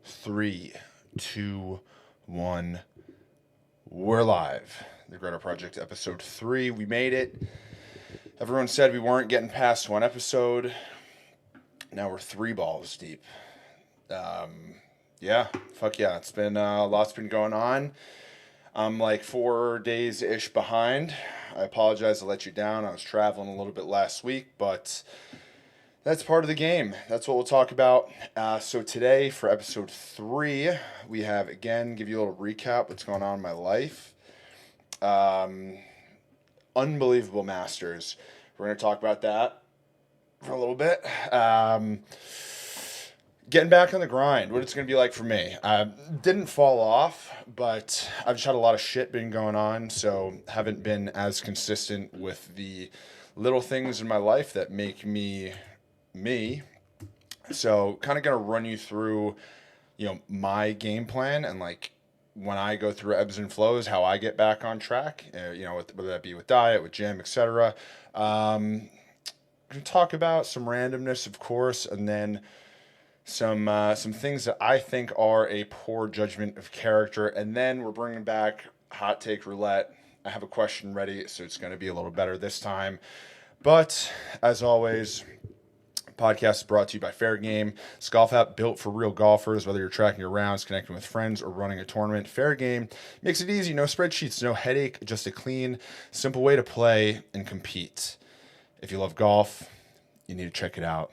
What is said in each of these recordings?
Three, two, one. We're live. The Greta Project, episode 3. We made it. Everyone said we weren't getting past one episode. Now we're 3 balls deep. Fuck yeah. It's been lots been going on. I'm like 4 days-ish behind. I apologize to let you down. I was traveling a little bit last week, but that's part of the game. That's what we'll talk about. So today, for episode 3, we have, again, give you a little recap what's going on in my life. Unbelievable Masters. We're going to talk about that for a little bit. Getting back on the grind, what it's going to be like for me. I didn't fall off, but I've just had a lot of shit been going on, so haven't been as consistent with the little things in my life that make me me. So kind of going to run you through, my game plan and like when I go through ebbs and flows, how I get back on track, whether that be with diet, with gym, etc. Going to talk about some randomness, of course, and then some things that I think are a poor judgment of character, and then we're bringing back hot take roulette. I have a question ready, so it's going to be a little better this time. But as always, podcast is brought to you by Fair Game. It's a golf app built for real golfers, whether you're tracking your rounds, connecting with friends, or running a tournament. Fair Game makes it easy. No spreadsheets, no headache, just a clean, simple way to play and compete. If you love golf, you need to check it out.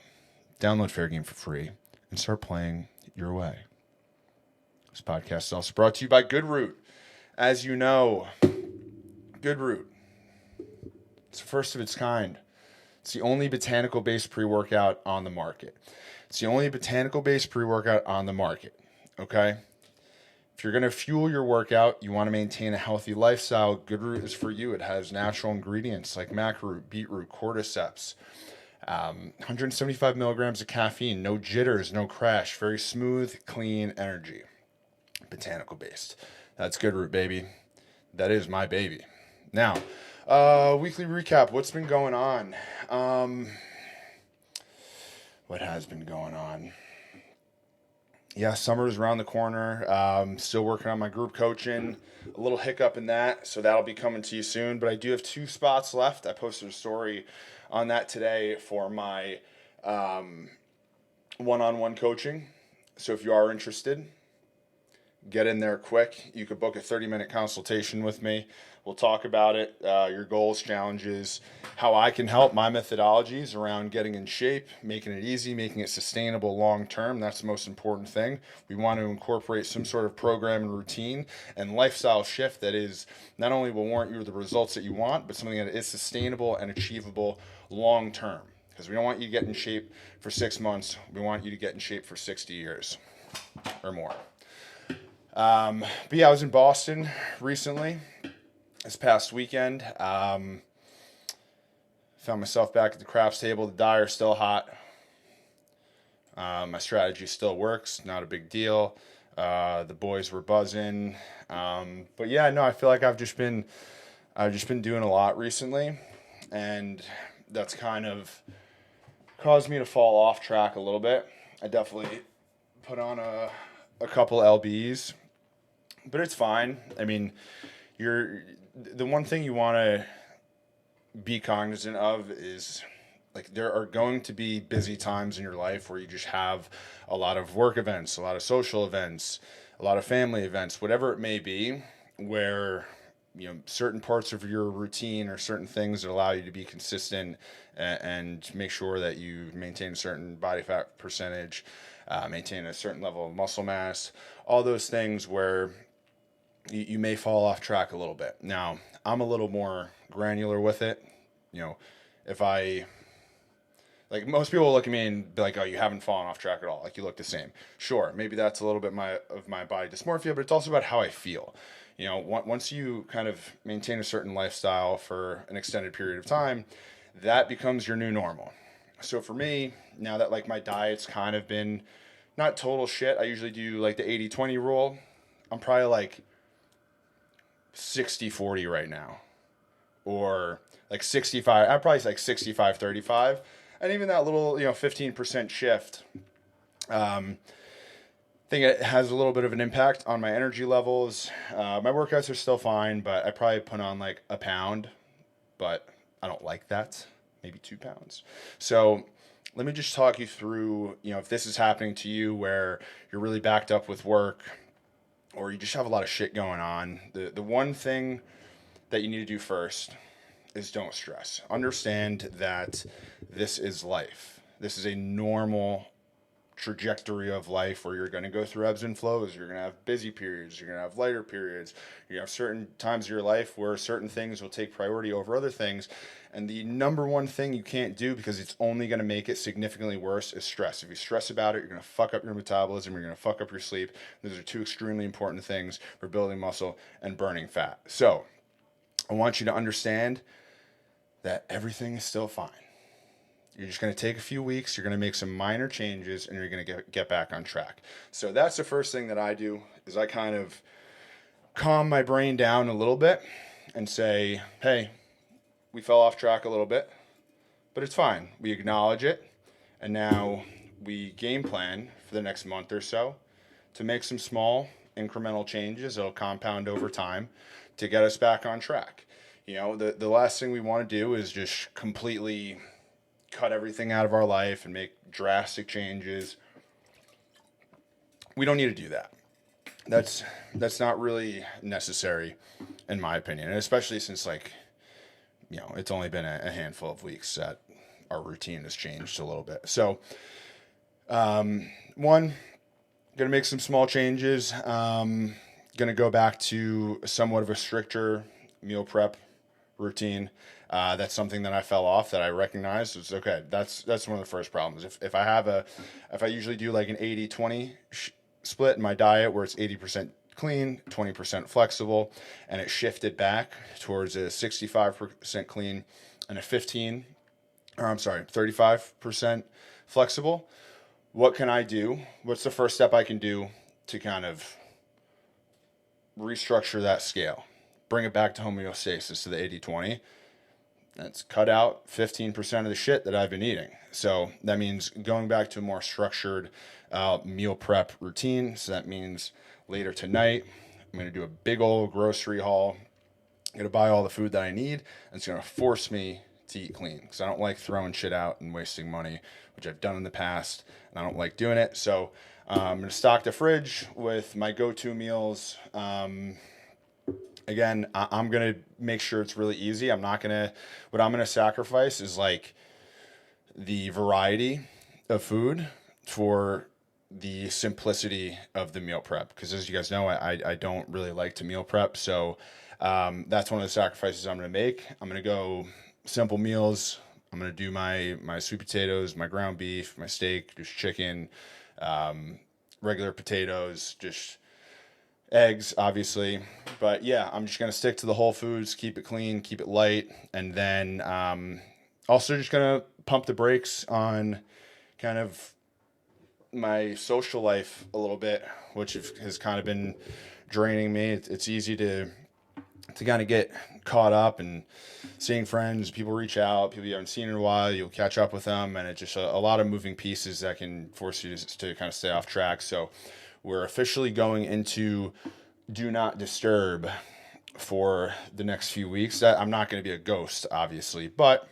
Download Fair Game for free and start playing your way. This podcast is also brought to you by Good Root. As you know, Good Root, it's the first of its kind. It's the only botanical-based pre-workout on the market. Okay? If you're going to fuel your workout, you want to maintain a healthy lifestyle, Good Root is for you. It has natural ingredients like maca root, beetroot, cordyceps, 175 milligrams of caffeine, no jitters, no crash, very smooth, clean energy. Botanical-based. That's Good Root, baby. That is my baby. Now, weekly recap. What's been going on? What has been going on? Yeah, summer is around the corner. Still working on my group coaching. A little hiccup in that, so that'll be coming to you soon. But I do have 2 spots left. I posted a story on that today for my one-on-one coaching. So if you are interested, get in there quick. You could book a 30-minute consultation with me. We'll talk about it, your goals, challenges, how I can help, my methodologies around getting in shape, making it easy, making it sustainable long-term. That's the most important thing. We want to incorporate some sort of program and routine and lifestyle shift that is not only will warrant you the results that you want, but something that is sustainable and achievable long-term. Because we don't want you to get in shape for 6 months. We want you to get in shape for 60 years or more. But yeah, I was in Boston recently. This past weekend, found myself back at the craps table. The dyer's still hot. My strategy still works. Not a big deal. The boys were buzzing. But yeah, no, I feel like I've just been doing a lot recently, and that's kind of caused me to fall off track a little bit. I definitely put on a couple LBs, but it's fine. I mean, the one thing you want to be cognizant of is, like, there are going to be busy times in your life where you just have a lot of work events, a lot of social events, a lot of family events, whatever it may be, where certain parts of your routine or certain things that allow you to be consistent and make sure that you maintain a certain body fat percentage, maintain a certain level of muscle mass, all those things where you may fall off track a little bit. Now, I'm a little more granular with it. If like, most people look at me and be like, oh, you haven't fallen off track at all. Like, you look the same. Sure, maybe that's a little bit of my body dysmorphia, but it's also about how I feel. Once you kind of maintain a certain lifestyle for an extended period of time, that becomes your new normal. So for me, now that like my diet's kind of been not total shit, I usually do like the 80-20 rule. I'm probably like 60-40 right now, or like 65. I'm probably like 65-35, and even that little 15% shift. think it has a little bit of an impact on my energy levels. My workouts are still fine, but I probably put on like a pound, but I don't like that. Maybe 2 pounds. So let me just talk you through, if this is happening to you where you're really backed up with work or you just have a lot of shit going on. The one thing that you need to do first is don't stress. Understand that this is life. This is a normal trajectory of life where you're going to go through ebbs and flows. You're going to have busy periods. You're going to have lighter periods. You have certain times of your life where certain things will take priority over other things. And the number one thing you can't do, because it's only going to make it significantly worse, is stress. If you stress about it, you're going to fuck up your metabolism. You're going to fuck up your sleep. Those are two extremely important things for building muscle and burning fat. So I want you to understand that everything is still fine. You're just going to take a few weeks, you're going to make some minor changes, and you're going to get back on track. So that's the first thing that I do, is I kind of calm my brain down a little bit and say, hey, we fell off track a little bit, but it's fine. We acknowledge it, and now we game plan for the next month or so to make some small incremental changes that'll compound over time to get us back on track. The last thing we want to do is just completely cut everything out of our life and make drastic changes. We don't need to do that. That's not really necessary, in my opinion, and especially since it's only been a handful of weeks that our routine has changed a little bit. So, gonna make some small changes. Gonna go back to somewhat of a stricter meal prep routine. That's something that I fell off that I recognized. It's okay. That's one of the first problems. If I usually do like an 80-20 split in my diet where it's 80% clean, 20% flexible, and it shifted back towards a 65% clean and a 35% flexible. What can I do? What's the first step I can do to kind of restructure that scale? Bring it back to homeostasis, to the 80-20. That's cut out 15% of the shit that I've been eating. So that means going back to a more structured meal prep routine. So that means later tonight, I'm going to do a big old grocery haul. I'm going to buy all the food that I need, and it's going to force me to eat clean because I don't like throwing shit out and wasting money, which I've done in the past, and I don't like doing it. So I'm going to stock the fridge with my go-to meals. Again, I'm going to make sure it's really easy. What I'm going to sacrifice is like the variety of food for the simplicity of the meal prep. Because as you guys know, I don't really like to meal prep. So that's one of the sacrifices I'm going to make. I'm going to go simple meals. I'm going to do my sweet potatoes, my ground beef, my steak, just chicken, regular potatoes, just eggs, obviously. But yeah, I'm just going to stick to the whole foods, keep it clean, keep it light. And then also just going to pump the brakes on kind of my social life a little bit, which has kind of been draining me. It's easy to kind of get caught up and seeing friends, people reach out, people you haven't seen in a while, you'll catch up with them, and it's just a lot of moving pieces that can force you to kind of stay off track. So we're officially going into do not disturb for the next few weeks. I'm not going to be a ghost, obviously, but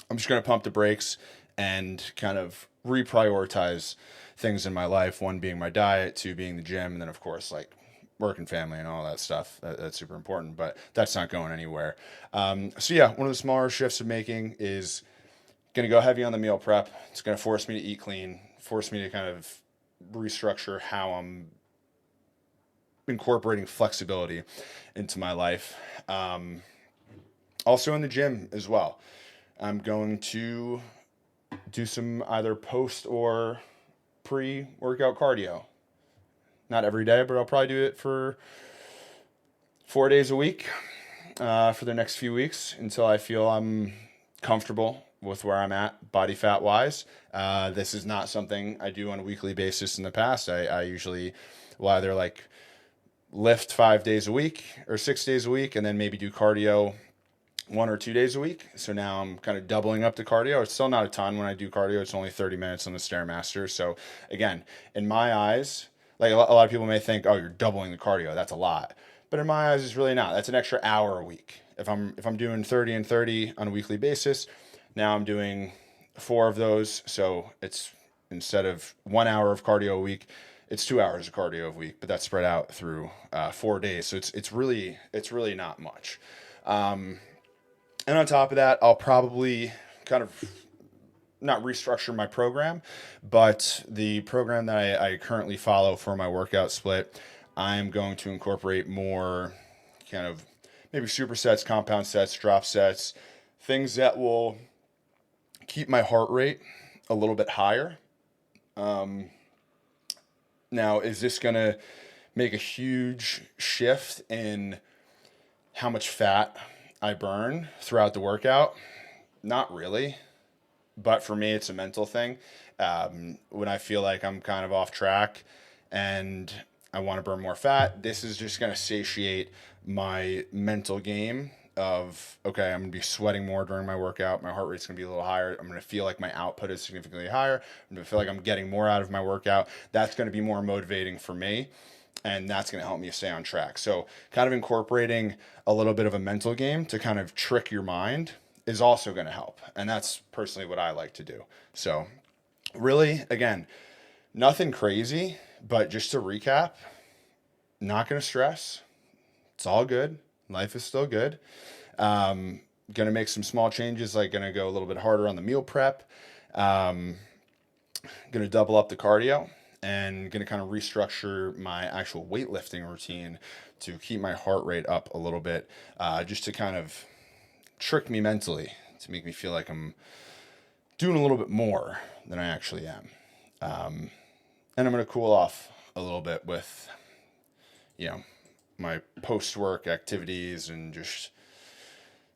I'm just going to pump the brakes and kind of reprioritize things in my life. One being my diet, two being the gym, and then of course like work and family and all that stuff. That's super important, but that's not going anywhere. So yeah, one of the smaller shifts of making is going to go heavy on the meal prep. It's going to force me to eat clean, force me to kind of restructure how I'm incorporating flexibility into my life. Also in the gym as well. I'm going to do some either post or pre-workout cardio. Not every day, but I'll probably do it for 4 days a week for the next few weeks until I feel I'm comfortable with where I'm at body fat wise. This is not something I do on a weekly basis in the past. I usually will either like lift 5 days a week or 6 days a week and then maybe do cardio 1 or 2 days a week. So now I'm kind of doubling up the cardio. It's still not a ton when I do cardio. It's only 30 minutes on the Stairmaster. So again, in my eyes, like a lot of people may think, oh, you're doubling the cardio. That's a lot. But in my eyes, it's really not. That's an extra hour a week. If I'm doing 30 and 30 on a weekly basis, now I'm doing 4 of those. So it's instead of 1 hour of cardio a week, it's 2 hours of cardio a week, but that's spread out through 4 days. So it's really not much. And on top of that, I'll probably kind of not restructure my program, but the program that I currently follow for my workout split, I'm going to incorporate more kind of maybe supersets, compound sets, drop sets, things that will keep my heart rate a little bit higher. Now, is this going to make a huge shift in how much fat I burn throughout the workout? Not really. But for me, it's a mental thing. When I feel like I'm kind of off track and I want to burn more fat, this is just going to satiate my mental game of, okay, I'm going to be sweating more during my workout. My heart rate's going to be a little higher. I'm going to feel like my output is significantly higher. I'm going to feel like I'm getting more out of my workout. That's going to be more motivating for me. And that's going to help me stay on track. So kind of incorporating a little bit of a mental game to kind of trick your mind is also going to help. And that's personally what I like to do. So really, again, nothing crazy, but just to recap, not going to stress. It's all good. Life is still good. Going to make some small changes, like going to go a little bit harder on the meal prep. Going to double up the cardio and going to kind of restructure my actual weightlifting routine to keep my heart rate up a little bit, just to kind of trick me mentally to make me feel like I'm doing a little bit more than I actually am. And I'm going to cool off a little bit with, my post-work activities and just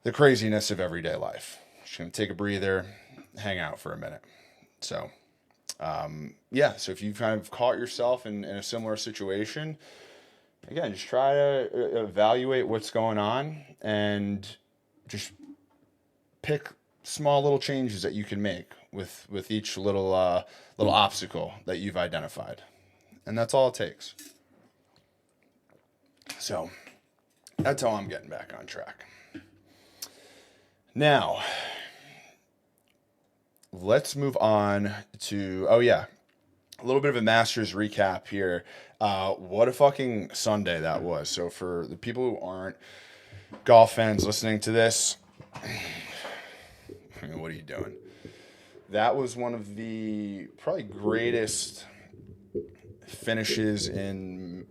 the craziness of everyday life. Just going to take a breather, hang out for a minute. So, so if you've kind of caught yourself in a similar situation, again, just try to evaluate what's going on and just pick small little changes that you can make with each little obstacle that you've identified. And that's all it takes. So that's how I'm getting back on track. Now, let's move on to, a little bit of a Masters recap here. What a fucking Sunday that was. So for the people who aren't golf fans listening to this, what are you doing? That was one of the probably greatest finishes in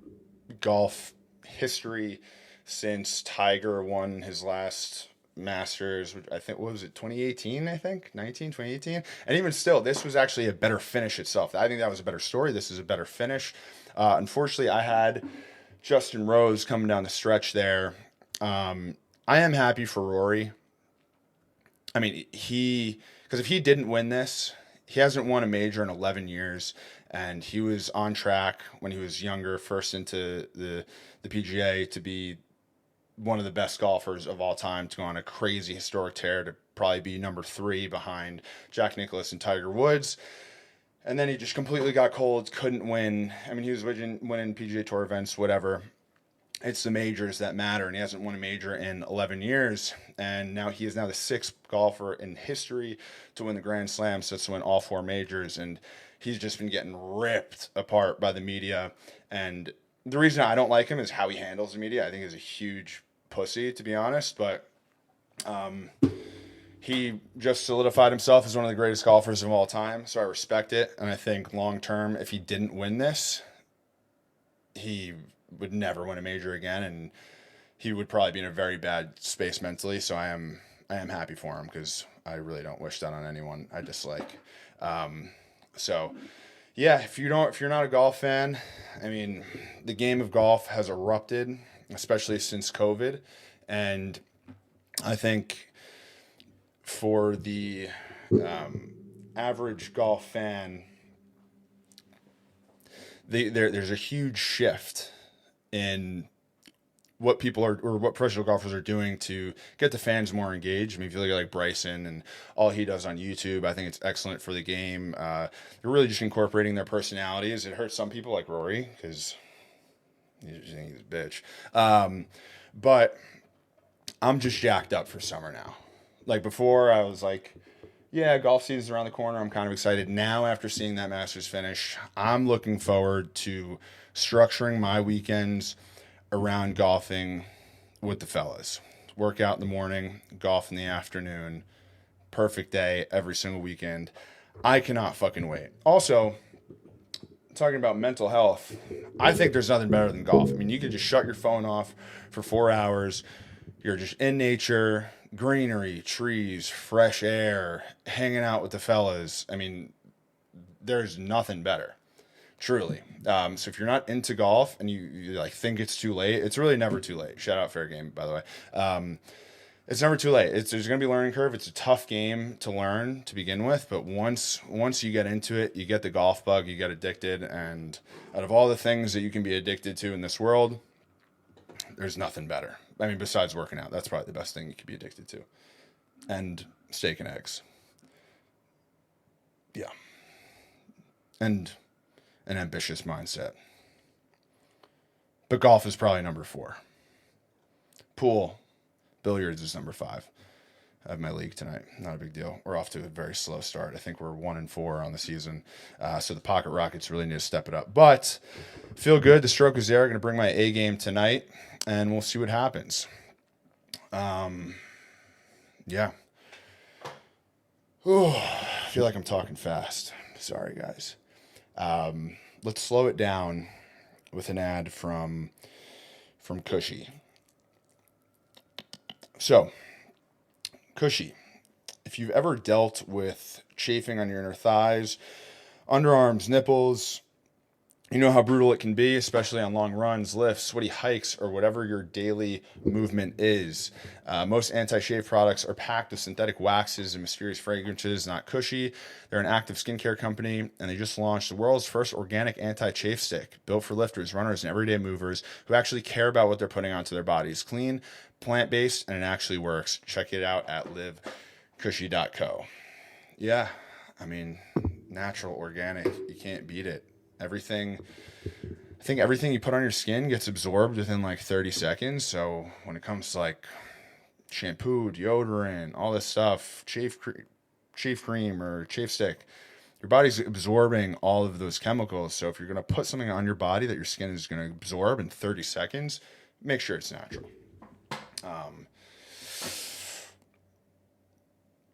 golf history since Tiger won his last Masters, which I think, what was it, 2018, I think? 2018? And even still, this was actually a better finish itself. I think that was a better story. This is a better finish. Unfortunately, I had Justin Rose coming down the stretch there. I am happy for Rory. I mean, because if he didn't win this, he hasn't won a major in 11 years, and he was on track when he was younger, first into the PGA, to be one of the best golfers of all time, to go on a crazy historic tear, to probably be number 3 behind Jack Nicklaus and Tiger Woods. And then he just completely got cold, couldn't win. I mean, he was winning PGA Tour events, whatever. It's the majors that matter, and he hasn't won a major in 11 years. And now he is now the 6th golfer in history to win the Grand Slam, so to win all 4 majors. And he's just been getting ripped apart by the media. And the reason I don't like him is how he handles the media. I think he's a huge pussy, to be honest. But he just solidified himself as one of the greatest golfers of all time, so I respect it. And I think long term, if he didn't win this, he would never win a major again, and he would probably be in a very bad space mentally. So I am happy for him, because I really don't wish that on anyone I dislike. If you're not a golf fan, I mean, the game of golf has erupted, especially since COVID, and I think for the average golf fan, there's a huge shift in what people are or what professional golfers are doing to get the fans more engaged. I mean, if you look at like Bryson and all he does on YouTube, I think it's excellent for the game. They're really just incorporating their personalities. It hurts some people like Rory because he's a bitch. But I'm just jacked up for summer now. Like before, I was like, yeah, golf season's around the corner. I'm kind of excited. Now, after seeing that Masters finish, I'm looking forward to structuring my weekends around golfing with the fellas. Work out in the morning, golf in the afternoon. Perfect day every single weekend. I cannot fucking wait. Also, talking about mental health, I think there's nothing better than golf. I mean, you can just shut your phone off for 4 hours. You're just in nature, greenery, trees, fresh air, hanging out with the fellas. I mean, there's nothing better. Truly. So if you're not into golf and you like think it's too late, it's really never too late. Shout out Fair Game, by the way. It's never too late. There's going to be a learning curve. It's a tough game to learn to begin with, but once you get into it, you get the golf bug, you get addicted, and out of all the things that you can be addicted to in this world, there's nothing better. I mean, besides working out, that's probably the best thing you could be addicted to. And steak and eggs. Yeah. And an ambitious mindset. But golf is probably number 4. Pool, billiards is number 5. I have my league tonight. Not a big deal. We're off to a very slow start. I think we're 1-4 on the season. So the Pocket Rockets really need to step it up. But feel good. The stroke is there. I'm going to bring my A game tonight, and we'll see what happens. Yeah. Ooh, I feel like I'm talking fast. Sorry, guys. Let's slow it down with an ad from Cushy. So, Cushy, if you've ever dealt with chafing on your inner thighs, underarms, nipples, you know how brutal it can be, especially on long runs, lifts, sweaty hikes, or whatever your daily movement is. Most anti-shave products are packed with synthetic waxes and mysterious fragrances, not Cushy. They're an active skincare company, and they just launched the world's first organic anti-chafe stick, built for lifters, runners, and everyday movers who actually care about what they're putting onto their bodies. Clean, plant-based, and it actually works. Check it out at livecushy.co. Yeah, I mean, natural, organic, you can't beat it. I think everything you put on your skin gets absorbed within like 30 seconds. So when it comes to like shampoo, deodorant, all this stuff, chafe cream or chafe stick, your body's absorbing all of those chemicals. So if you're going to put something on your body that your skin is going to absorb in 30 seconds, make sure it's natural.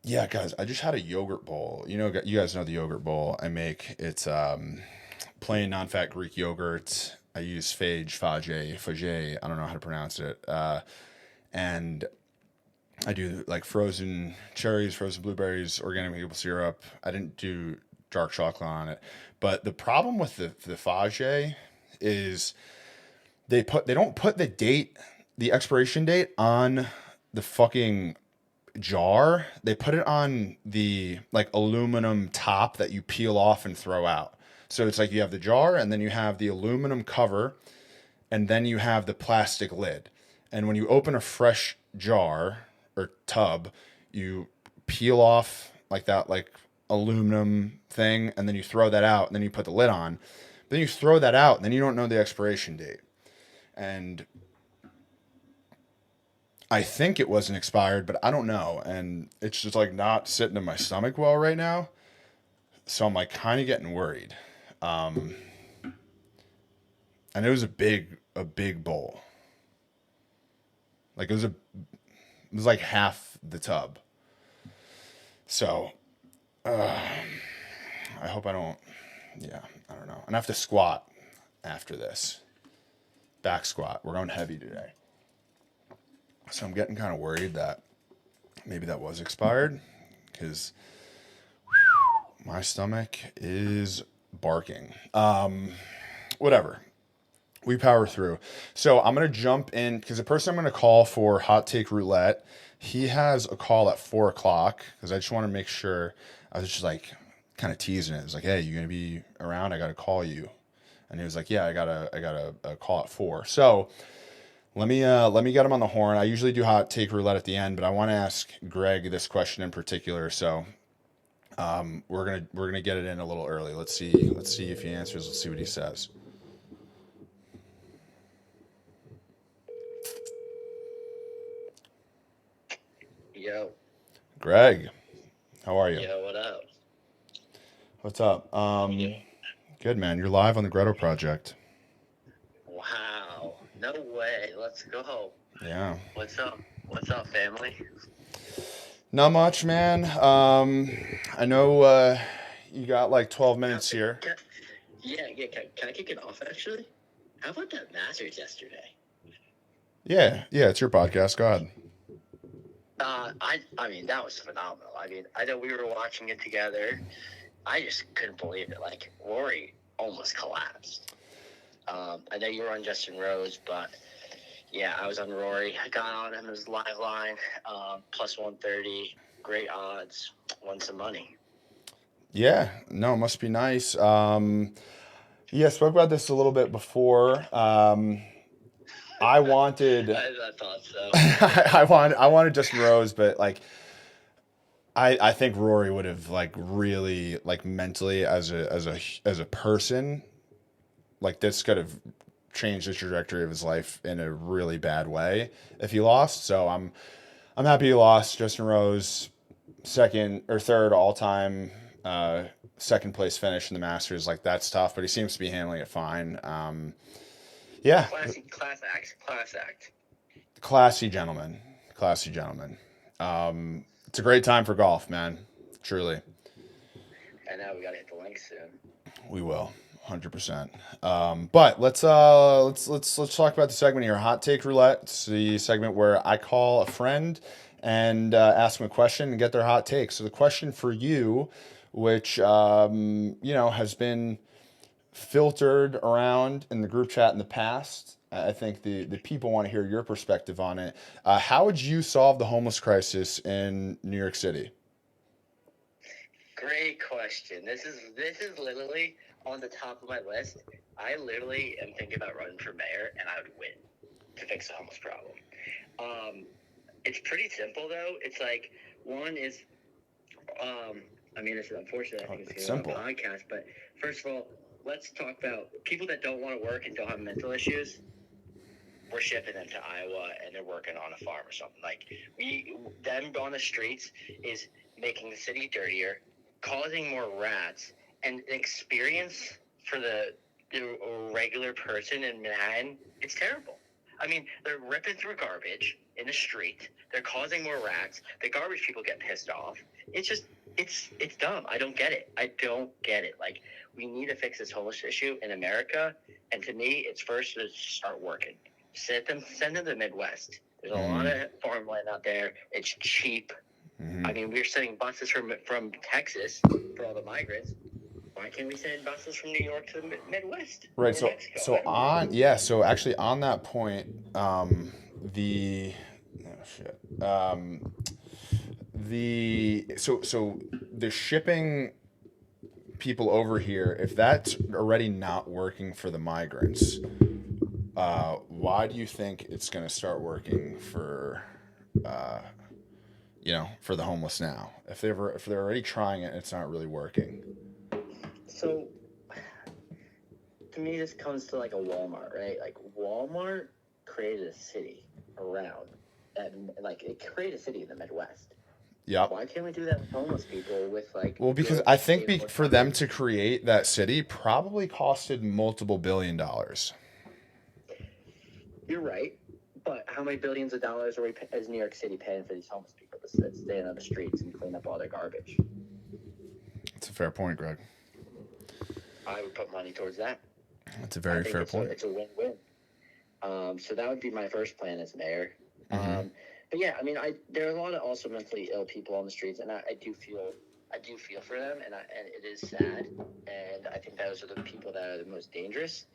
Yeah, guys, I just had a yogurt bowl. You know, you guys know the yogurt bowl I make. It's plain non-fat Greek yogurt. I use fage, I don't know how to pronounce it. And I do like frozen cherries, frozen blueberries, organic maple syrup. I didn't do dark chocolate on it. But the problem with the fage is they don't put the expiration date on the fucking jar. They put it on the like aluminum top that you peel off and throw out. So it's like you have the jar and then you have the aluminum cover and then you have the plastic lid. And when you open a fresh jar or tub, you peel off like that like aluminum thing and then you throw that out and then you put the lid on. Then you throw that out and then you don't know the expiration date. And I think it wasn't expired, but I don't know. And it's just like not sitting in my stomach well right now. So I'm like kind of getting worried. And it was a big bowl. Like it was like half the tub. So, I hope I don't, I don't know. And I have to squat after this. Back squat. We're going heavy today. So I'm getting kind of worried that maybe that was expired because my stomach is barking. Whatever. We power through. So I'm going to jump in because the person I'm going to call for Hot Take Roulette, he has a call at 4:00 because I just want to make sure. I was just like kind of teasing it. I was like, hey, you going to be around? I got to call you. And he was like, yeah, I got a call at 4. So Let me get him on the horn. I usually do hot take roulette at the end, but I want to ask Greg this question in particular. So we're gonna get it in a little early. Let's see if he answers. Let's see what he says. Yo. Greg, how are you? Yo, what up? What's up? How we doing? Good man. You're live on the Grotto Project. Wow. No way. Let's go. Yeah. What's up? What's up, family? Not much, man. I know you got like 12 minutes here. Yeah. Can I kick it off, actually? How about that Masters yesterday? Yeah, it's your podcast. Go ahead. I mean, that was phenomenal. I mean, I know we were watching it together. I just couldn't believe it. Like, Rory almost collapsed. I know you were on Justin Rose, but yeah, I was on Rory. I got on him as live line, plus 130, great odds, won some money. Yeah, no, it must be nice. Yeah, spoke about this a little bit before. I wanted. I thought so. I wanted Justin Rose, but like, I think Rory would have like really like mentally as a person, like this could have changed the trajectory of his life in a really bad way if he lost. So I'm happy he lost. Justin Rose, second or third all time, second place finish in the Masters. Like that's tough, but he seems to be handling it fine. Yeah, Class act. classy gentleman. It's a great time for golf, man. Truly. And now we gotta hit the link soon. We will, 100%. But let's talk about the segment here. Hot Take Roulette. It's the segment where I call a friend and ask them a question and get their hot take. So the question for you, which has been filtered around in the group chat in the past. I think the people want to hear your perspective on it. How would you solve the homeless crisis in New York City? Great question. This is literally on the top of my list. I literally am thinking about running for mayor, and I would win to fix the homeless problem. It's pretty simple though. It's like one is, I mean, it's unfortunate. I think it's simple. A podcast, but first of all, let's talk about people that don't want to work and don't have mental issues. We're shipping them to Iowa, and they're working on a farm or something. Like them on the streets is making the city dirtier, causing more rats, and an experience for the regular person in Manhattan. It's terrible. I mean, they're ripping through garbage in the street. They're causing more rats. The garbage people get pissed off. It's just, it's dumb. I don't get it. Like, we need to fix this homeless issue in America. And to me, it's first to start working. Send them to the Midwest. There's a lot of farmland out there. It's cheap. Mm-hmm. I mean, we're sending buses from Texas for all the migrants. Why can't we send buses from New York to the Midwest? Right. So actually on that point, the shipping people over here, if that's already not working for the migrants, why do you think it's going to start working for for the homeless now? If they're already trying it and it's not really working. So to me, this comes to like a Walmart, right? Like Walmart created a city around, and like it created a city in the Midwest. Yeah. Why can't we do that with homeless people? With like, well, because I think for them to create that city probably costed multiple $1 billion. You're right, but how many billions of dollars is New York City paying for these homeless people to stay on the streets and clean up all their garbage? That's a fair point, Greg. I would put money towards that. That's a very fair point. It's a win-win. So that would be my first plan as mayor. Mm-hmm. But yeah, I mean, there are a lot of also mentally ill people on the streets, and I do feel for them, and it is sad, and I think those are the people that are the most dangerous.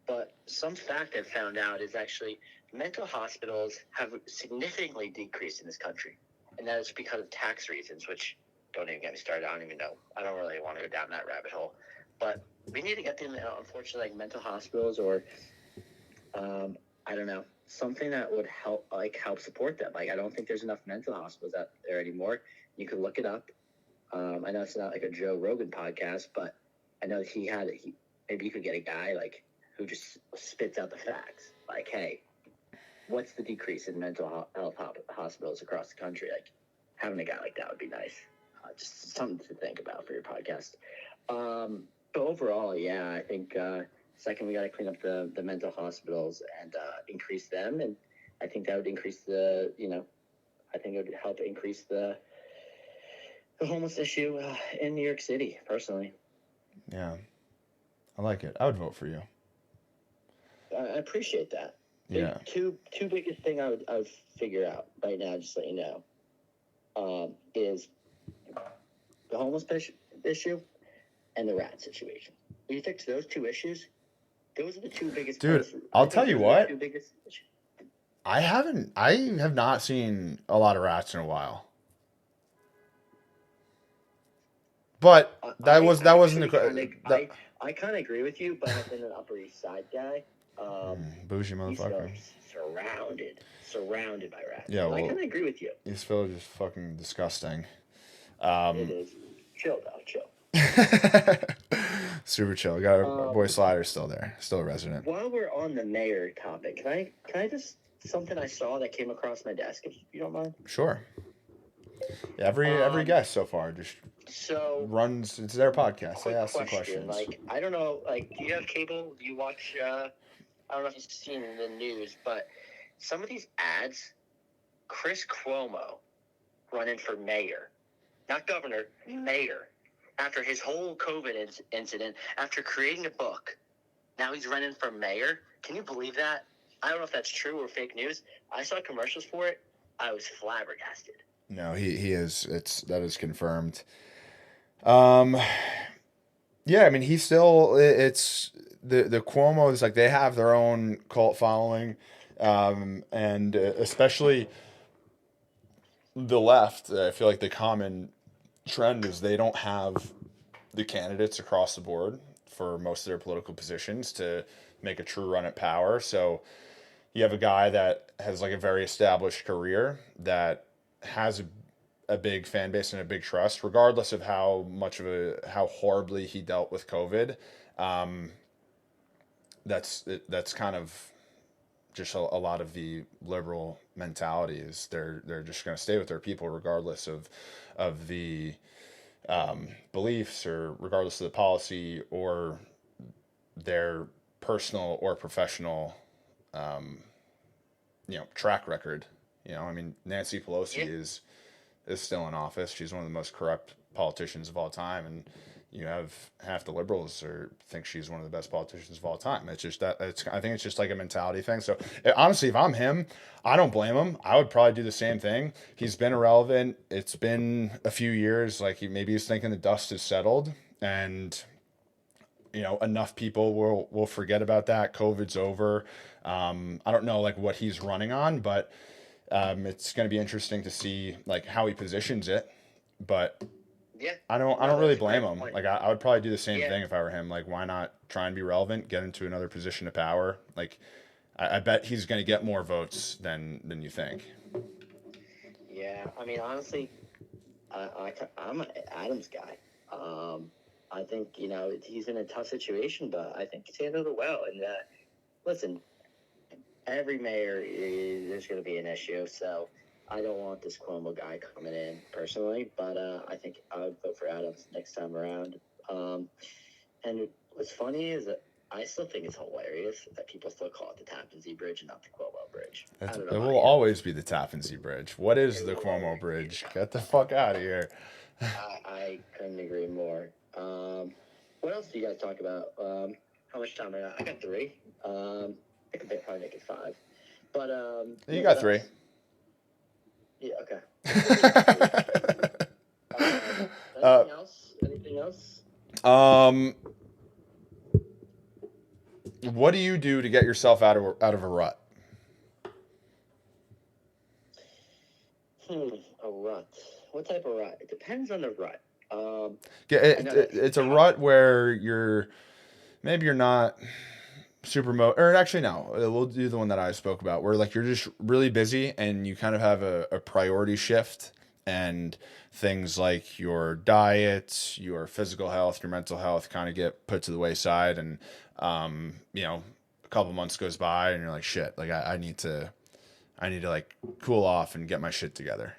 But some fact I've found out is actually mental hospitals have significantly decreased in this country, and that is because of tax reasons, which don't even get me started. I don't even know. I don't really want to go down that rabbit hole. But we need to get them, unfortunately, like mental hospitals or I don't know, something that would help support them. Like, I don't think there's enough mental hospitals out there anymore. You could look it up. I know it's not like a Joe Rogan podcast, but I know maybe you could get a guy like who just spits out the facts. Like, hey, what's the decrease in mental health hospitals across the country? Like, having a guy like that would be nice. Just something to think about for your podcast. But overall, yeah, I think second we got to clean up the mental hospitals and increase them, and I think that would increase I think it would help increase the homeless issue in New York City, personally. Yeah, I like it. I would vote for you. I appreciate that. Yeah. Two biggest thing I would figure out right now, just so you know, is the homeless issue and the rat situation. When you fix those two issues, those are the two biggest. Dude, I'll tell you what. I have not seen a lot of rats in a while. But I kind of agree with you, but I've been an Upper East Side guy. Bougie motherfucker. Surrounded by rats. Yeah, well, I kind of agree with you. East Village is fucking disgusting. It is. Chill. Super chill. Got our boy Slider still there, still a resident. While we're on the mayor topic, can I just something I saw that came across my desk, if you don't mind? Sure. Yeah, every guest so far just runs. It's their podcast. They ask the questions. Like, I don't know. Like, do you have cable? Do you watch? I don't know if you've seen the news, but some of these ads, Chris Cuomo running for mayor, not governor, mayor. After his whole COVID incident, after creating a book, now he's running for mayor. Can you believe that? I don't know if that's true or fake news. I saw commercials for it. I was flabbergasted. No, he is. That is confirmed. Yeah, I mean, he's still. It's the Cuomos, like, they have their own cult following, and especially the left. I feel like the common trend is they don't have the candidates across the board for most of their political positions to make a true run at power. So you have a guy that has like a very established career that has a big fan base and a big trust, regardless of how horribly he dealt with COVID. That's kind of just a lot of the liberal mentality is they're just going to stay with their people regardless of the beliefs or regardless of the policy or their personal or professional track record. I mean, Nancy Pelosi is still in office. She's one of the most corrupt politicians of all time, and you have half the liberals think she's one of the best politicians of all time. It's just that I think it's just like a mentality thing. So honestly, if I'm him, I don't blame him. I would probably do the same thing. He's been irrelevant. It's been a few years. Like, maybe he's thinking the dust has settled, and enough people will forget about that. COVID's over. I don't know like what he's running on, but it's going to be interesting to see like how he positions it. But yeah, I don't really blame him. Like, I would probably do the same thing if I were him. Like, why not try and be relevant, get into another position of power? Like, I bet he's going to get more votes than you think. Yeah, I mean, honestly, I'm an Adams guy. I think he's in a tough situation, but I think he's handled it well. And listen, every mayor there's going to be an issue, so I don't want this Cuomo guy coming in personally, but I think I would vote for Adams next time around. And what's funny is that I still think it's hilarious that people still call it the Tappan Zee Bridge and not the Cuomo Bridge. It will always be the Tappan Zee Bridge. What is the Cuomo Bridge? Get the fuck out of here. I couldn't agree more. What else do you guys talk about? How much time I got? I got 3. I could probably make it 5. But you got 3. Yeah, okay. Anything else? What do you do to get yourself out of a rut? A rut. What type of rut? It depends on the rut. It's a rut where you're not or actually no, we'll do the one that I spoke about, where like you're just really busy and you kind of have a priority shift, and things like your diet, your physical health, your mental health kind of get put to the wayside, and a couple months goes by and you're like, shit, like I need to like cool off and get my shit together.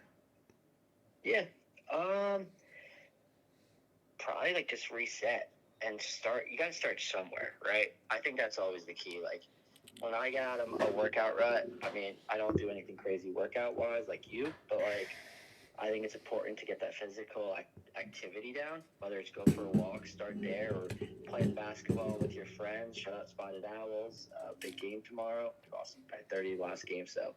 Yeah. Probably like just reset and start. You got to start somewhere, right? I think that's always the key. Like when I get out of a workout rut, I mean, I don't do anything crazy workout wise like you, but like I think it's important to get that physical activity down, whether it's go for a walk, start there, or playing basketball with your friends. Shout out Spotted Owls. Big game tomorrow. Lost by 30 last game, so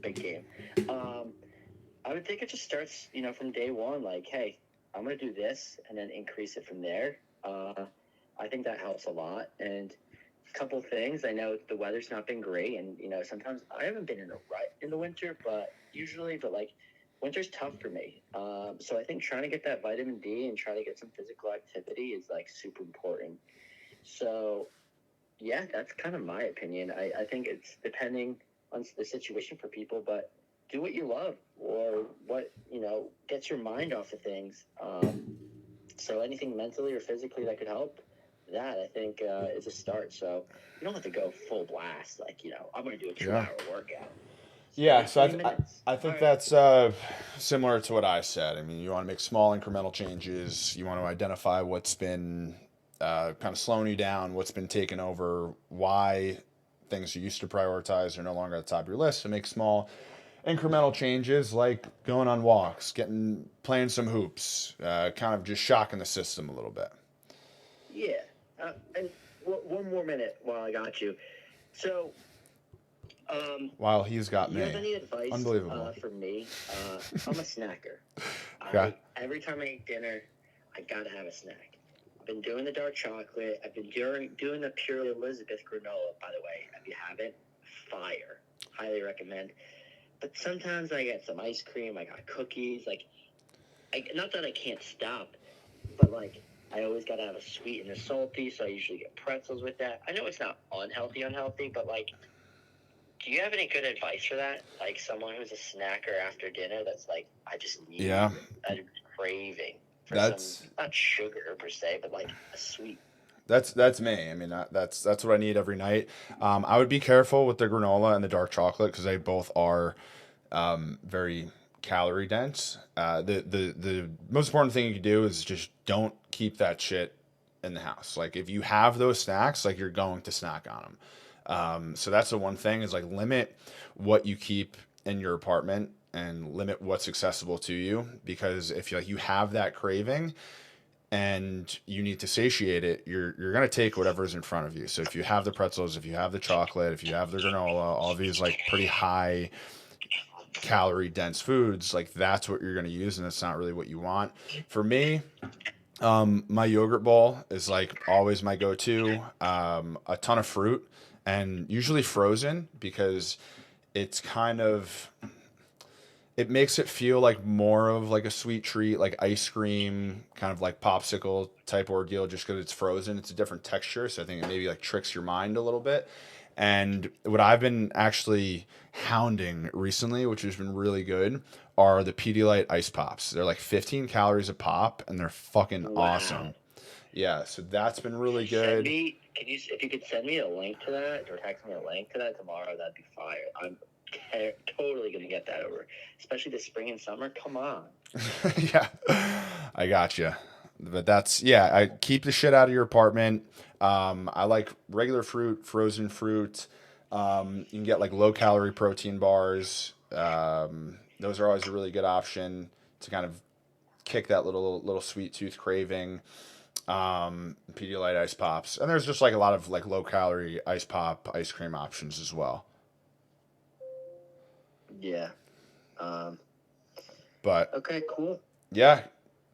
big game. I would think it just starts, from day one, like, hey, I'm going to do this and then increase it from there. I think that helps a lot. And a couple things. I know the weather's not been great, and, sometimes I haven't been in a rut in the winter, but winter's tough for me. So I think trying to get that vitamin D and try to get some physical activity is like super important. So yeah, that's kind of my opinion. I think it's depending on the situation for people, but do what you love or what, gets your mind off of things. So anything mentally or physically that could help, that I think is a start. So you don't have to go full blast. Like, I'm going to do a 2-hour workout. Yeah, so I think All that's similar to what I said. I mean, you want to make small incremental changes. You want to identify what's been kind of slowing you down, what's been taken over, why things you used to prioritize are no longer at the top of your list. So make small incremental changes like going on walks, playing some hoops, kind of just shocking the system a little bit. Yeah. And one more minute while I got you. So, while he's got do me. You have any advice Unbelievable. For me? I'm a snacker. Okay. Every time I eat dinner, I gotta have a snack. I've been doing the dark chocolate. I've been doing the pure Elizabeth granola, by the way. If you haven't, fire. Highly recommend. But sometimes I get some ice cream. I got cookies. Not that I can't stop, but like I always gotta have a sweet and a salty. So I usually get pretzels with that. I know it's not unhealthy, but like, do you have any good advice for that? Like someone who's a snacker after dinner that's like, I just need a craving for some, not sugar per se, but like a sweet. That's me. I mean, that's what I need every night. I would be careful with the granola and the dark chocolate because they both are very calorie dense. The most important thing you can do is just don't keep that shit in the house. Like if you have those snacks, like you're going to snack on them. So that's the one thing is like limit what you keep in your apartment and limit what's accessible to you, because if you have that craving and you need to satiate it, you're going to take whatever's in front of you. So if you have the pretzels, if you have the chocolate, if you have the granola, all these like pretty high calorie dense foods, like that's what you're going to use, and it's not really what you want. For me, my yogurt bowl is like always my go-to. A ton of fruit, and usually frozen, because it's kind of, it makes it feel like more of like a sweet treat, like ice cream, kind of like popsicle type ordeal, just because it's frozen. It's a different texture, so I think it maybe like tricks your mind a little bit. And what I've been actually hounding recently, which has been really good, are the Pedialyte ice pops. They're like 15 calories a pop, and they're fucking awesome. Yeah, so that's been really good. If you could send me a link to that or text me a link to that tomorrow, that'd be fire. I'm totally gonna get that over, especially this spring and summer. Come on. Yeah, I got you. But that's, yeah, I keep the shit out of your apartment. I like regular fruit, frozen fruit. You can get like low calorie protein bars. Those are always a really good option to kind of kick that little sweet tooth craving. Pedialyte ice pops, and there's just like a lot of like low calorie ice cream options as well. Yeah. But okay, cool. Yeah,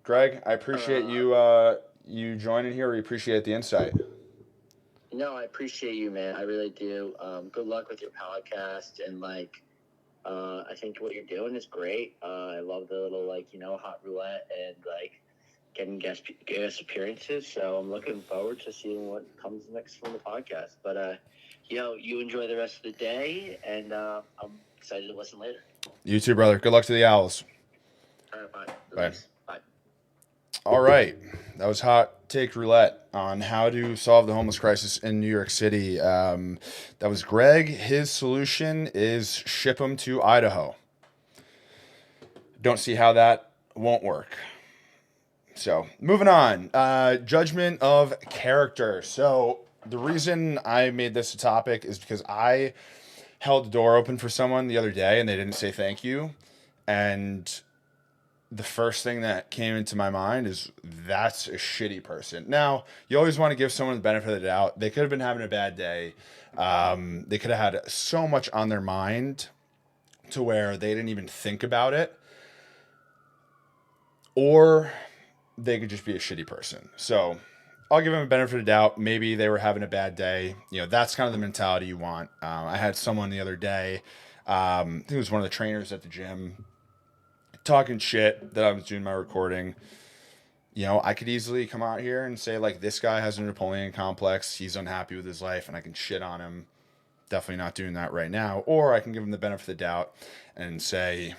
Greg, I appreciate you joining here. We appreciate the insight. No, I appreciate you, man. I really do. Good luck with your podcast, and like, I think what you're doing is great. I love the little hot roulette and like getting guest appearances. So I'm looking forward to seeing what comes next from the podcast. But you enjoy the rest of the day, and I'm excited to listen later. You too, brother. Good luck to the Owls. All right, bye. Bye. Bye. All right. That was Hot Take Roulette on how to solve the homeless crisis in New York City. That was Greg. His solution is ship them to Idaho. Don't see how that won't work. So, moving on. Judgment of character. So, the reason I made this a topic is because I held the door open for someone the other day and they didn't say thank you. And the first thing that came into my mind is that's a shitty person. Now, you always want to give someone the benefit of the doubt. They could have been having a bad day. They could have had so much on their mind to where they didn't even think about it. Or they could just be a shitty person. So I'll give them a benefit of the doubt. Maybe they were having a bad day. That's kind of the mentality you want. I had someone the other day, I think it was one of the trainers at the gym, talking shit that I was doing my recording. I could easily come out here and say, like, this guy has a Napoleon complex. He's unhappy with his life, and I can shit on him. Definitely not doing that right now. Or I can give him the benefit of the doubt and say,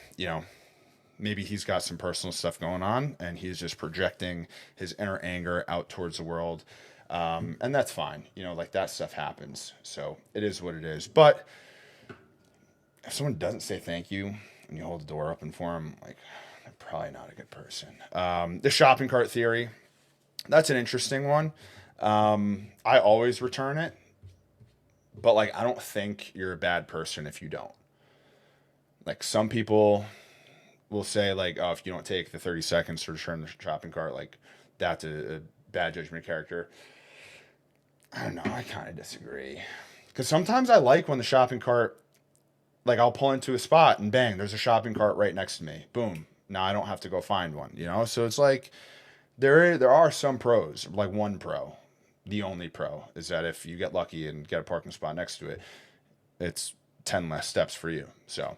maybe he's got some personal stuff going on and he's just projecting his inner anger out towards the world. And that's fine. Like, that stuff happens. So it is what it is. But if someone doesn't say thank you and you hold the door open for them, like, they're probably not a good person. The shopping cart theory, that's an interesting one. I always return it. But, like, I don't think you're a bad person if you don't. Like, some people will say, like, oh, if you don't take the 30 seconds to return the shopping cart, like, that's a bad judgment of character. I don't know. I kind of disagree. Because sometimes I like when the shopping cart, like, I'll pull into a spot and bang, there's a shopping cart right next to me. Boom. Now I don't have to go find one, So it's like, there are some pros, like one pro. The only pro is that if you get lucky and get a parking spot next to it, it's 10 less steps for you. So,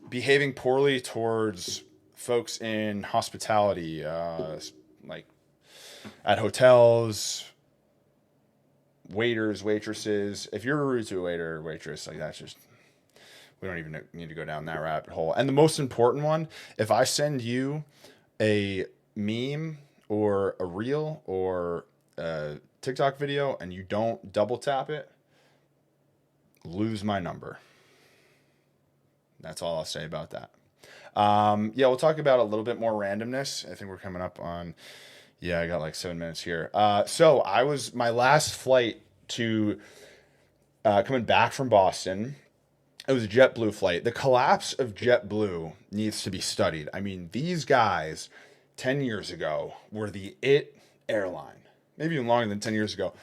behaving poorly towards folks in hospitality, like at hotels, waiters, waitresses. If you're rude to a waiter or waitress, like, that's just, we don't even need to go down that rabbit hole. And the most important one, if I send you a meme or a reel or a TikTok video and you don't double tap it, lose my number. That's all I'll say about that. We'll talk about a little bit more randomness. I think we're coming up on, I got like 7 minutes here. So I was, my last flight to, coming back from Boston, it was a JetBlue flight. The collapse of JetBlue needs to be studied. I mean, these guys 10 years ago were the it airline, maybe even longer than 10 years ago.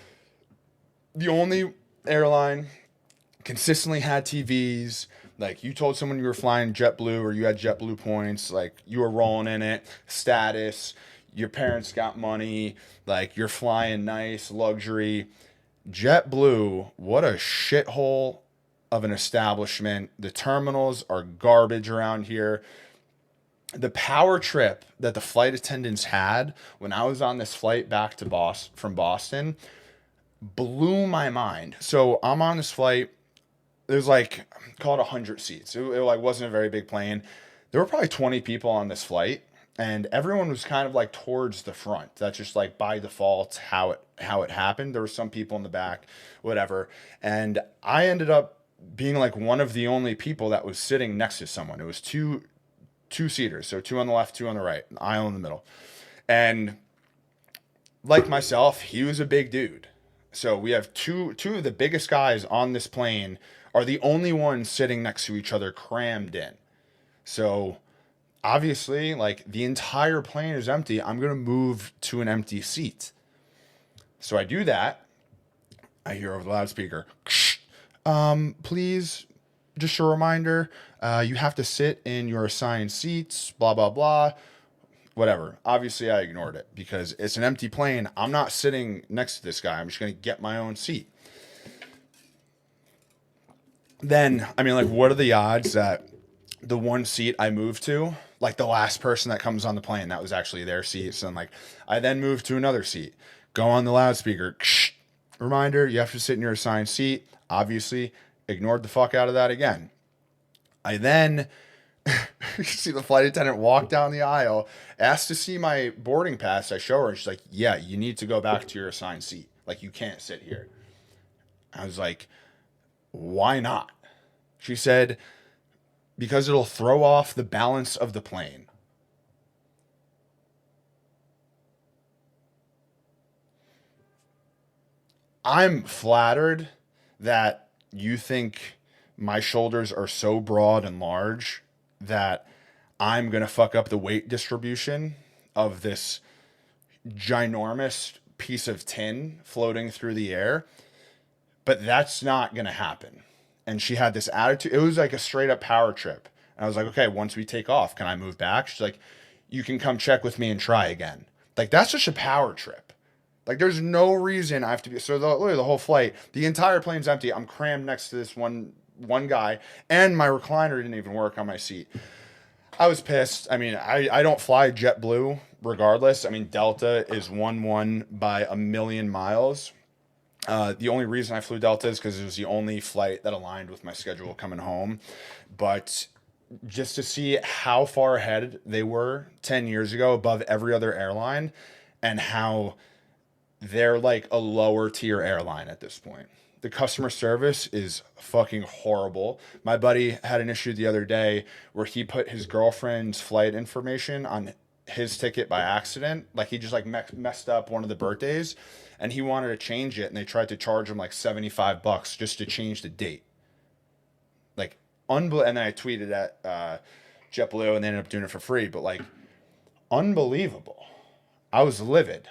The only airline consistently had TVs. Like, you told someone you were flying JetBlue or you had JetBlue points, like, you were rolling in it, status, your parents got money, like, you're flying nice, luxury. JetBlue, what a shithole of an establishment. The terminals are garbage around here. The power trip that the flight attendants had when I was on this flight back to from Boston blew my mind. So I'm on this flight. There's like, call it 100 seats. It like wasn't a very big plane. There were probably 20 people on this flight, and everyone was kind of like towards the front. That's just like by default how it happened. There were some people in the back, whatever. And I ended up being like one of the only people that was sitting next to someone. It was two seaters, so 2 on the left, 2 on the right, an aisle in the middle. And like myself, he was a big dude. So we have two of the biggest guys on this plane are the only ones sitting next to each other, crammed in. So obviously, like, the entire plane is empty. I'm going to move to an empty seat. So I do that. I hear over the loudspeaker, please, just a reminder, you have to sit in your assigned seats, blah, blah, blah. Whatever. Obviously, I ignored it because it's an empty plane. I'm not sitting next to this guy. I'm just going to get my own seat. Then, I mean, like, what are the odds that the one seat I moved to Like the last person that comes on the plane, that was actually their seat. So I'm like, I then move to another seat, go on the loudspeaker. Reminder, you have to sit in your assigned seat. Obviously, ignored the fuck out of that again. I then see the flight attendant walk down the aisle, asked to see my boarding pass. I show her, and she's like, yeah, you need to go back to your assigned seat. Like, you can't sit here. I was like, why not? She said, because it'll throw off the balance of the plane. I'm flattered that you think my shoulders are so broad and large that I'm going to fuck up the weight distribution of this ginormous piece of tin floating through the air. But that's not going to happen. And she had this attitude. It was like a straight up power trip. And I was like, okay, once we take off, can I move back? She's like, you can come check with me and try again. Like, that's just a power trip. Like, there's no reason I have to be. So literally the whole flight, the entire plane's empty. I'm crammed next to this one guy, and my recliner didn't even work on my seat. I was pissed. I mean, I don't fly JetBlue regardless. I mean, Delta is 1-1 by a million miles. The only reason I flew Delta is because it was the only flight that aligned with my schedule coming home. But just to see how far ahead they were 10 years ago above every other airline, and how they're like a lower tier airline at this point. The customer service is fucking horrible. My buddy had an issue the other day where he put his girlfriend's flight information on his ticket by accident. Like, he just like messed up one of the birthdays, and he wanted to change it, and they tried to charge him like $75 just to change the date. Like, and then I tweeted at JetBlue, and they ended up doing it for free. But like, unbelievable. I was livid.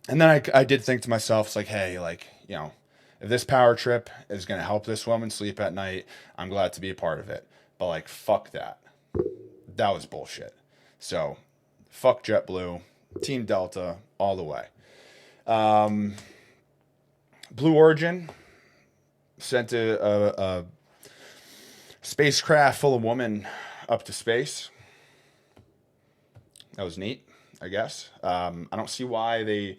And then I did think to myself, it's like, hey, like, you know, if this power trip is going to help this woman sleep at night, I'm glad to be a part of it. But like, fuck that. That was bullshit. So, fuck JetBlue, Team Delta, all the way. Blue Origin sent a spacecraft full of women up to space. That was neat, I guess. I don't see why they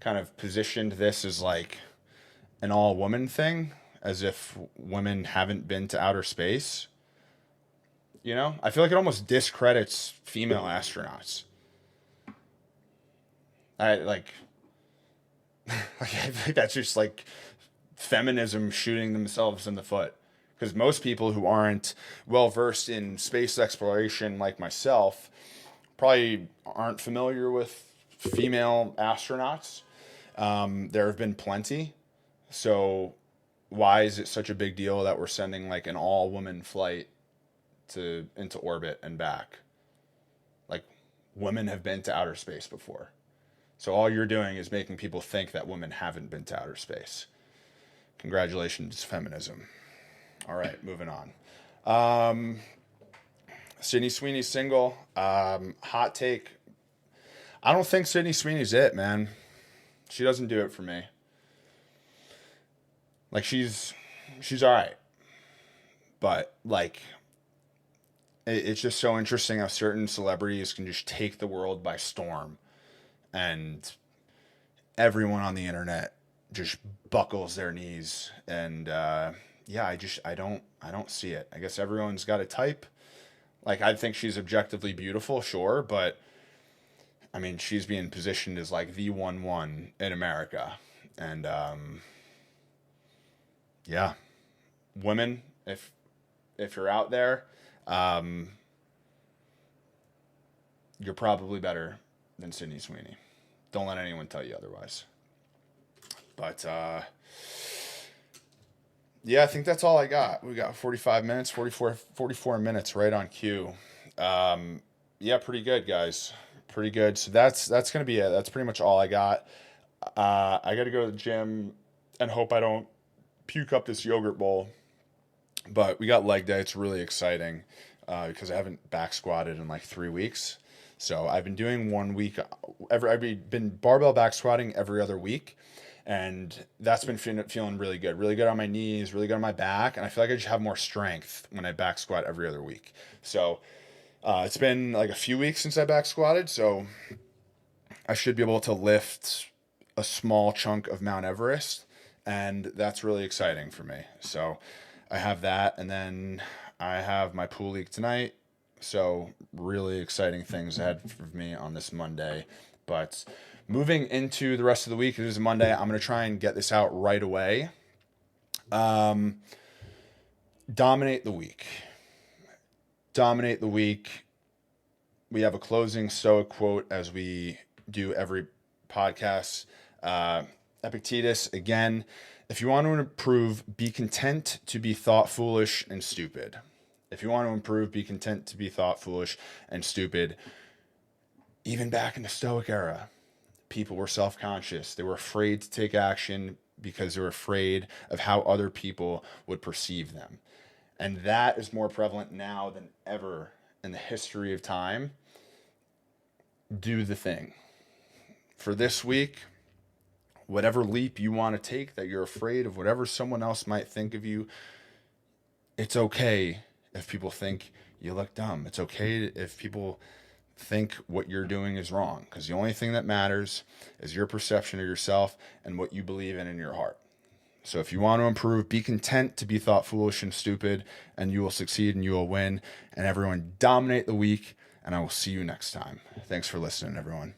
kind of positioned this as like an all-woman thing, as if women haven't been to outer space. You know? I feel like it almost discredits female astronauts. I think that's just like feminism shooting themselves in the foot. Because most people who aren't well versed in space exploration, like myself, probably aren't familiar with female astronauts. There have been plenty. So why is it such a big deal that we're sending like an all-woman flight into orbit and back? Like, women have been to outer space before. So all you're doing is making people think that women haven't been to outer space. Congratulations, feminism. All right, moving on. Sydney Sweeney's single. Hot take. I don't think Sydney Sweeney's it, man. She doesn't do it for me. Like, she's all right. But, like, it's just so interesting how certain celebrities can just take the world by storm. And everyone on the internet just buckles their knees. And, yeah, I don't see it. I guess everyone's got a type. Like, I think she's objectively beautiful, sure, but I mean, she's being positioned as like the 1-1 in America. And yeah, women, if you're out there, you're probably better than Sydney Sweeney. Don't let anyone tell you otherwise. But yeah, I think that's all I got. We got 45 minutes, 44 minutes right on cue. Yeah, pretty good, guys. Pretty good. So that's going to be it. That's pretty much all I got. I got to go to the gym and hope I don't puke up this yogurt bowl. But we got leg day. It's really exciting because I haven't back squatted in like 3 weeks. So I've been doing 1 week. I've been barbell back squatting every other week. And that's been feeling really good. Really good on my knees, really good on my back. And I feel like I just have more strength when I back squat every other week. So It's been like a few weeks since I back squatted, so I should be able to lift a small chunk of Mount Everest, and that's really exciting for me. So I have that, and then I have my pool league tonight. So really exciting things ahead for me on this Monday. But moving into the rest of the week, it is Monday. I'm going to try and get this out right away. Dominate the week. Dominate the week. We have a closing Stoic quote as we do every podcast. Epictetus, again, if you want to improve, be content to be thought foolish and stupid. If you want to improve, be content to be thought foolish and stupid. Even back in the Stoic era, people were self-conscious. They were afraid to take action because they were afraid of how other people would perceive them. And that is more prevalent now than ever in the history of time. Do the thing. For this week, whatever leap you want to take that you're afraid of whatever someone else might think of you, it's okay if people think you look dumb. It's okay if people think what you're doing is wrong, because the only thing that matters is your perception of yourself and what you believe in your heart. So if you want to improve, be content to be thought foolish and stupid, and you will succeed and you will win. And everyone, dominate the week, and I will see you next time. Thanks for listening, everyone.